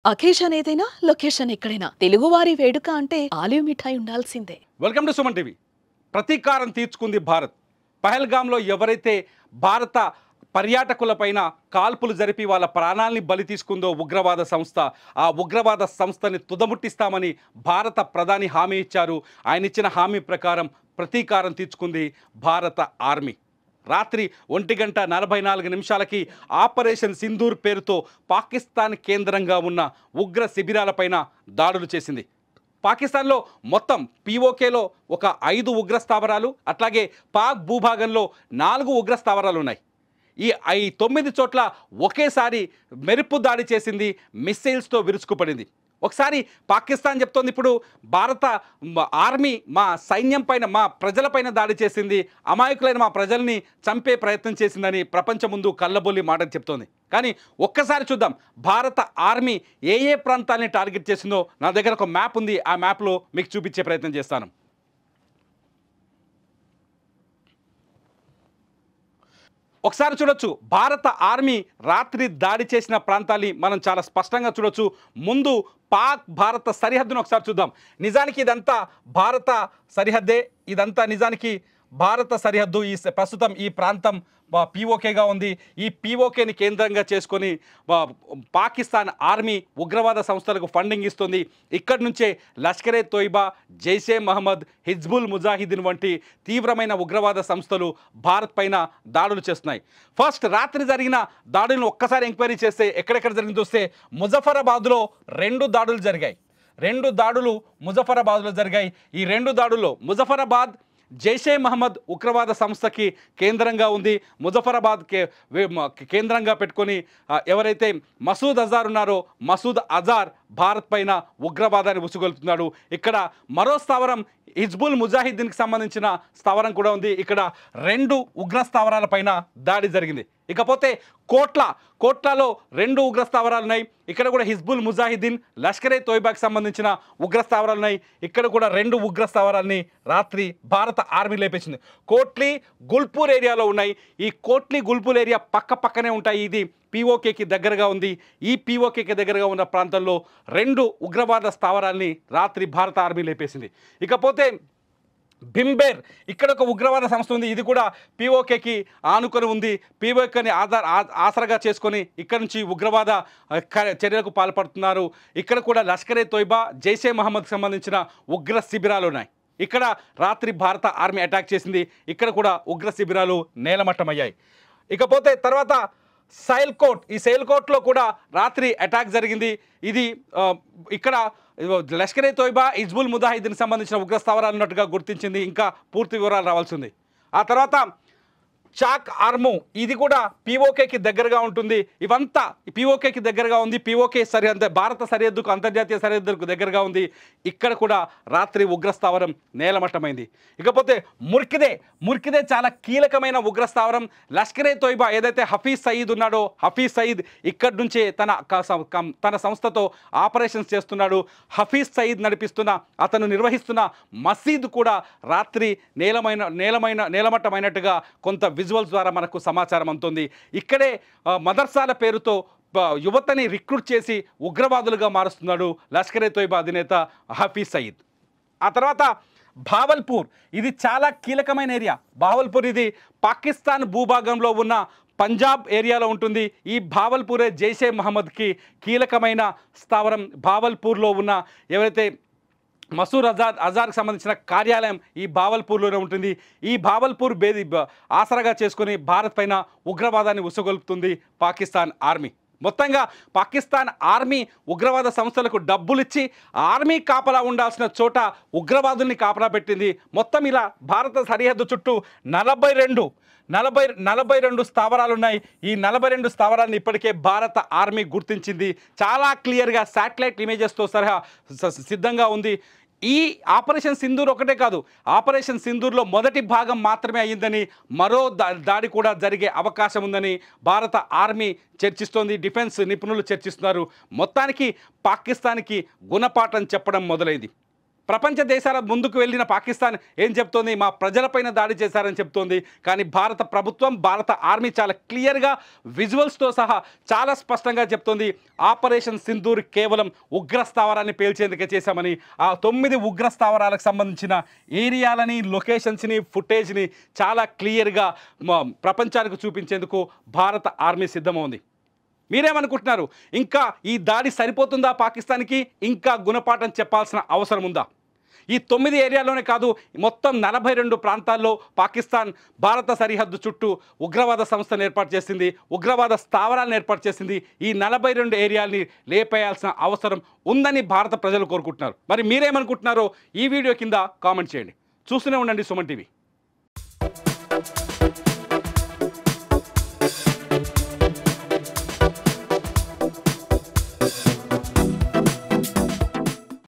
Occasion ఏదైనా location ఎక్కడైనా తెలుగువారి వేడుక అంటే ఆలివ్ మిఠాయి ఉండాల్సిందే. Welcome to Suman TV. ప్రతీకారం తీర్చుకుంది భారత్. పహల్గామ్లో ఎవరైతే భారత పర్యాటకులపైన కాల్పులు జరిపి వాళ్ళ ప్రాణాల్ని బలి తీసుకుందో ఉగ్రవాద సంస్థ, ఆ ఉగ్రవాద సంస్థని తుదముట్టిస్తామని భారత ప్రధాని హామీ ఇచ్చారు. ఆయన ఇచ్చిన హామీ ప్రకారం ప్రతీకారం తీర్చుకుంది భారత ఆర్మీ. రాత్రి 1:44 ఆపరేషన్ సింధూర్ పేరుతో పాకిస్తాన్ కేంద్రంగా ఉన్న ఉగ్ర శిబిరాలపైన దాడులు చేసింది. పాకిస్తాన్లో మొత్తం పీఓకేలో ఒక 5 ఉగ్ర స్థావరాలు, అట్లాగే పాక్ భూభాగంలో 4 ఉగ్ర స్థావరాలు ఉన్నాయి. ఈ 9 చోట్ల ఒకేసారి మెరుపు దాడి చేసింది, మిస్సైల్స్తో విరుచుకుపడింది. ఒకసారి పాకిస్తాన్ చెప్తోంది, ఇప్పుడు భారత ఆర్మీ మా సైన్యం పైన, మా ప్రజలపైన దాడి చేసింది, అమాయకులైన మా ప్రజల్ని చంపే ప్రయత్నం చేసిందని ప్రపంచం ముందు కళ్ళబొల్లి మాటలు చెప్తోంది. కానీ ఒక్కసారి చూద్దాం భారత ఆర్మీ ఏ ఏ ప్రాంతాలని టార్గెట్ చేసిందో. నా దగ్గర ఒక మ్యాప్ ఉంది, ఆ మ్యాప్లో మీకు చూపించే ప్రయత్నం చేస్తాను. ఒకసారి చూడొచ్చు, భారత ఆర్మీ రాత్రి దాడి చేసిన ప్రాంతాన్ని మనం చాలా స్పష్టంగా చూడొచ్చు. ముందు పాక్ భారత సరిహద్దును ఒకసారి చూద్దాం. నిజానికి ఇదంతా భారత సరిహద్దే, ఇదంతా నిజానికి భారత సరిహద్దు. ప్రస్తుతం ఈ ప్రాంతం పీఓకేగా ఉంది. ఈ పీఓకేని కేంద్రంగా చేసుకొని పాకిస్తాన్ ఆర్మీ ఉగ్రవాద సంస్థలకు ఫండింగ్ ఇస్తుంది. ఇక్కడి నుంచే లష్కరే తోయిబా, జైషే మహమ్మద్, హిజ్బుల్ ముజాహిదీన్ వంటి తీవ్రమైన ఉగ్రవాద సంస్థలు భారత్ పైన దాడులు చేస్తున్నాయి. ఫస్ట్ రాత్రి జరిగిన దాడులను ఒక్కసారి ఎంక్వైరీ చేస్తే ఎక్కడెక్కడ జరిగింది చూస్తే ముజఫరాబాద్లో 2 దాడులు జరిగాయి. 2 దాడులు ముజఫరాబాద్లో జరిగాయి. ఈ 2 దాడుల్లో ముజఫరాబాద్ జైషే మహమ్మద్ ఉగ్రవాద సంస్థకి కేంద్రంగా ఉంది. ముజఫరాబాద్ కేంద్రంగా పెట్టుకొని ఎవరైతే మసూద్ అజార్ ఉన్నారో, మసూద్ అజార్ భారత్ పైన ఉగ్రవాదాన్ని ఉసుగొలుపుతున్నాడు. ఇక్కడ మరో స్థావరం హిజ్బుల్ ముజాహిద్దీన్కి సంబంధించిన స్థావరం కూడా ఉంది. ఇక్కడ 2 ఉగ్ర స్థావరాల పైన దాడి జరిగింది. ఇకపోతే కోట్లాలో 2 ఉగ్ర స్థావరాలు ఉన్నాయి. ఇక్కడ కూడా హిజ్బుల్ ముజాహిద్దీన్, లష్కరే తోయిబాకి సంబంధించిన ఉగ్ర స్థావరాలు ఉన్నాయి. ఇక్కడ కూడా 2 ఉగ్ర స్థావరాలని రాత్రి భారత ఆర్మీ లేపేసింది. కోట్లీ, గుల్పూర్ ఏరియాలో ఉన్నాయి. ఈ కోట్లీ, గుల్పూర్ ఏరియా పక్కనే ఉంటాయి. ఇది పీఓకేకి దగ్గరగా ఉంది. ఈ పీఓకేకి దగ్గరగా ఉన్న ప్రాంతంలో 2 ఉగ్రవాద స్థావరాల్ని రాత్రి భారత ఆర్మీ లేపేసింది. ఇకపోతే భింబేర్, ఇక్కడ ఒక ఉగ్రవాద సంస్థ ఉంది. ఇది కూడా పీఓకేకి ఆనుకొని ఉంది. పీఓకేని ఆసరగా చేసుకొని ఇక్కడ నుంచి ఉగ్రవాద చర్యలకు పాల్పడుతున్నారు. ఇక్కడ కూడా లష్కరే తోయిబా, జైషే మహమ్మద్కి సంబంధించిన ఉగ్ర శిబిరాలు ఉన్నాయి. ఇక్కడ రాత్రి భారత ఆర్మీ అటాక్ చేసింది. ఇక్కడ కూడా ఉగ్ర శిబిరాలు నేలమట్టమయ్యాయి. ఇకపోతే తర్వాత సైల్కోట్, ఈ సైల్కోట్లో కూడా రాత్రి అటాక్ జరిగింది. ఇది ఇక్కడ లష్కరే తోయిబా, హిజ్బుల్ ముజాహిద్దీన్కి సంబంధించిన ఉగ్ర స్థావరాలు ఉన్నట్టుగా గుర్తించింది. ఇంకా పూర్తి వివరాలు రావాల్సి ఉంది. ఆ తర్వాత చాక్ ఆర్మో, ఇది కూడా పీఓకేకి దగ్గరగా ఉంటుంది. ఇవంతా పీఓకేకి దగ్గరగా ఉంది. పీఓకే సరిహద్దు, భారత సరిహద్దుకు, అంతర్జాతీయ సరిహద్దుకు దగ్గరగా ఉంది. ఇక్కడ కూడా రాత్రి ఉగ్రస్థావరం నేలమట్టమైంది. ఇకపోతే ముర్కిదే చాలా కీలకమైన ఉగ్రస్థావరం. లష్కరే తోయిబా ఏదైతే హఫీజ్ సయీద్ ఉన్నాడో, హఫీజ్ సయీద్ ఇక్కడి నుంచే తన సంస్థతో ఆపరేషన్స్ చేస్తున్నాడు. హఫీజ్ సయీద్ నడిపిస్తున్న, అతను నిర్వహిస్తున్న మసీద్ కూడా రాత్రి నేలమట్టమైనట్టుగా కొంత విజువల్స్ ద్వారా మనకు సమాచారం అందుతుంది. ఇక్కడే మదర్సాల పేరుతో యువతని రిక్రూట్ చేసి ఉగ్రవాదులుగా మారుస్తున్నాడు లష్కరే తోయిబా అధినేత హఫీజ్ సయీద్. ఆ తర్వాత భావల్పూర్, ఇది చాలా కీలకమైన ఏరియా. భావల్పూర్ ఇది పాకిస్తాన్ భూభాగంలో ఉన్న పంజాబ్ ఏరియాలో ఉంటుంది. ఈ భావల్పూరే జైషే మహమ్మద్కి కీలకమైన స్థావరం. భావల్పూర్లో ఉన్న ఎవరైతే మసూద్ అజార్కి సంబంధించిన కార్యాలయం ఈ భావల్పూర్లోనే ఉంటుంది. ఈ భావల్పూర్ ఆసరాగా చేసుకుని భారత్ పైన ఉగ్రవాదాన్ని ఉసుగొల్పుతుంది పాకిస్తాన్ ఆర్మీ. మొత్తంగా పాకిస్తాన్ ఆర్మీ ఉగ్రవాద సంస్థలకు డబ్బులిచ్చి ఆర్మీ కాపలా ఉండాల్సిన చోట ఉగ్రవాదుల్ని కాపలా పెట్టింది. మొత్తం ఇలా భారత సరిహద్దు చుట్టూ 42 స్థావరాలు ఉన్నాయి. ఈ 42 స్థావరాలను ఇప్పటికే భారత ఆర్మీ గుర్తించింది. చాలా క్లియర్గా శాటిలైట్ ఇమేజెస్తో సహా సిద్ధంగా ఉంది. ఈ ఆపరేషన్ సింధూర్ ఒకటే కాదు, ఆపరేషన్ సింధూర్లో మొదటి భాగం మాత్రమే అయ్యిందని, మరో దాడి కూడా జరిగే అవకాశం ఉందని భారత ఆర్మీ చర్చిస్తోంది. డిఫెన్స్ నిపుణులు చర్చిస్తున్నారు. మొత్తానికి పాకిస్తాన్కి గుణపాఠం చెప్పడం మొదలైంది. ప్రపంచ దేశాల ముందుకు వెళ్ళిన పాకిస్తాన్ ఏం చెప్తోంది? మా ప్రజలపైన దాడి చేశారని చెప్తోంది. కానీ భారత ప్రభుత్వం, భారత ఆర్మీ చాలా క్లియర్గా విజువల్స్తో సహా చాలా స్పష్టంగా చెప్తోంది, ఆపరేషన్ సింధూర్ కేవలం ఉగ్ర స్థావరాన్ని పేల్చేందుకే చేశామని. ఆ 9 ఉగ్ర స్థావరాలకు సంబంధించిన ఏరియాలని, లొకేషన్స్ని, ఫుటేజ్ని చాలా క్లియర్గా ప్రపంచానికి చూపించేందుకు భారత ఆర్మీ సిద్ధమవుంది. మీరేమనుకుంటున్నారు? ఇంకా ఈ దాడి సరిపోతుందా పాకిస్తాన్కి? ఇంకా గుణపాఠం చెప్పాల్సిన అవసరం ఉందా? ఈ 9 ఏరియాలోనే కాదు, మొత్తం 42 ప్రాంతాల్లో పాకిస్తాన్ భారత సరిహద్దు చుట్టూ ఉగ్రవాద సంస్థను ఏర్పాటు చేసింది, ఉగ్రవాద స్థావరాలను ఏర్పాటు చేసింది. ఈ 42 ఏరియాల్ని లేపేయాల్సిన అవసరం ఉందని భారత ప్రజలు కోరుకుంటున్నారు. మరి మీరేమనుకుంటున్నారో ఈ వీడియో కింద కామెంట్ చేయండి. చూస్తూనే ఉండండి సుమన్ టీవీ.